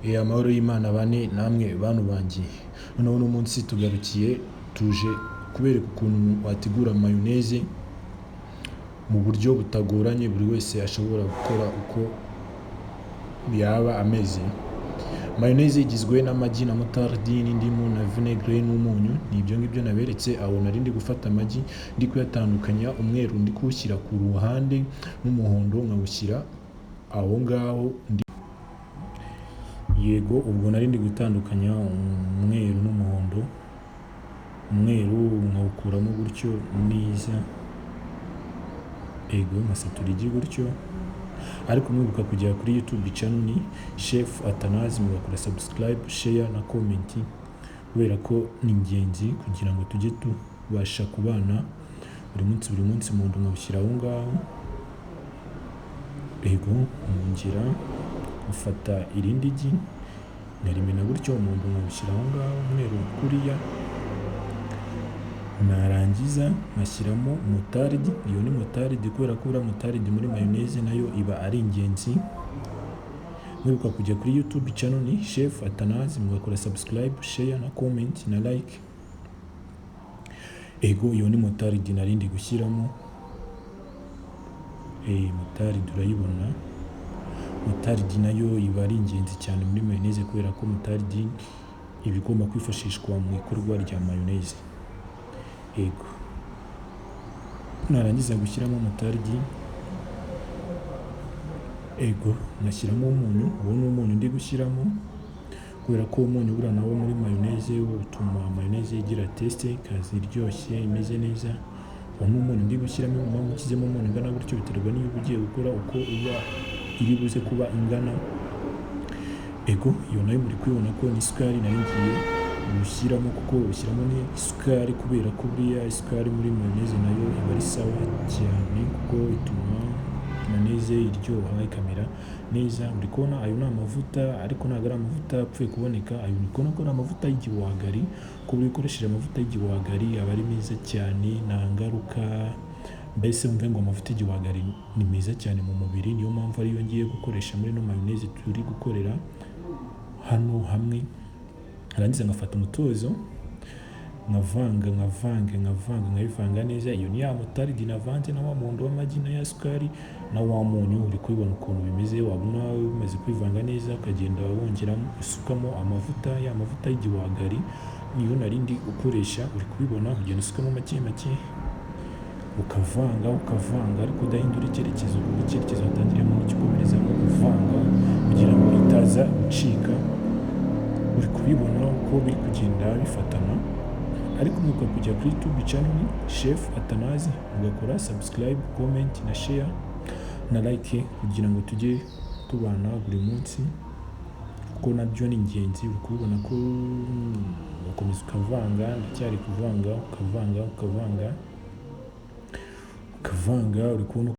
Amahoro y'Imana bane namwe bantu banjye. Noneho uno munsi tugarukiye tuje kubereka ukuntu wategura mayoneze mu buryo butagoranye buri wese ashobora gukora uko yaba ameze. Mayoneze igizwe n'amagi na moutarde n'indimu na vinaigrette n'umunyu. Ni ibyo ngibyo naberetse. Aho nari ndi gufata amagi ndi kuyatandukanya, umweru ndi kuwushyira ku ruhande n'umuhondo nkawushyira aho ngaho. Yego, ubwo nari ndi gutandukanya umweru n'umuhondo, umweru nkawukuramo gutyo neza, yego nkasatura igi gutyo. Ariko mwibuka kujya kuri YouTube channel ni Chef Atanazi, mugakora subscribe, share na comment, kubera ko ni ingenzi kugira ngo tujye tubasha kubana buri munsi umuntu nkawushyira aho ngaho. Yego, ngira ufata irindi gi nkarimena gutyo, umuntu nkawushyira aho ngaho umweru kuriya, narangiza nkashyiramo moutarde. Iyo ni moutarde kubera ko uriya moutarde muri mayoneze nayo iba ari ingenzi. Mwibuka kujya kuri YouTube channel ni Chef Atanazi, mugakora subscribe, share na comment na like. Ego, iyo ni moutarde nari ndi gushyiramo. Moutarde urayibona. Moutarde nayo iba ari ingenzi cyane muri mayoneze kubera ko moutarde iba igomba kwifashishwa mu ikorwa rya mayoneze. Ego, narangiza gushyiramo moutarde, ego ngashyiramo umunyu. Uwo ni umunyu ndi gushyiramo kubera ko umunyu buriya nawo muri mayoneze utuma mayoneze igira taste, ikaza iryoshye imeze neza. Uwo ni umunyu ndi gushyiramo. Impamvu nshyizemo umunyu ungana gutyo biterwa n'iyo ugiye gukora uko uba iri buze kuba ingana. Ego, iyo nayo muri kubibona ko ni isukari nayo ngiye gushyiramo, kuko ushyiramo ni isukari kubera ko buriya isukari muri mayoneze nayo iba ari sawa cyane, kuko ituma mayoneze iryoha ikamera neza. Uri kubona ayo ni amavuta, ariko ntabwo ari amavuta apfuye kuboneka. Ayo uri kubona ko ari amavuta y'igihwagari, ko buri ukoresheje amavuta y'igihwagari aba ari meza cyane, nta ngaruka. Mbese wumve ngo amavuta y'igihwagari ni meza cyane mu mubiri. Niyo mpamvu ariyo ngiye gukoresha muri no mayoneze turi gukorera hano hamwe. Arangiza ngafata umutozo nkavanga nkabivanga neza. Iyo ni ya moutarde navanze na wa muhondo w'amagi na ya sukari na wa munyu. Uri kubibona ukuntu bimeze. Wabona bimaze kwivanga neza, ukagenda wongeramo usukamo amavuta, ya mavuta y'igihwagari niyo nari ndi gukoresha. Uri kubibona, ugenda usukamo make ukavanga ariko udahindura icyerekezo, kuko icyerekezo watangiriyemo ukikomerezamo uvanga kugira ngo itaza gucika. Uri kubibona uko biri kugenda bifatana. Ariko mwibuka kujya kuri YouTube channel Chef Atanazi, mugakora subscribe, comment na share na like kugira ngo tujye tubana buri munsi, kuko nabyo ni ingenzi. Uri kubibona ko ukomeza ukavanga, ndacyari kuvanga, ukavanga. Uri kubona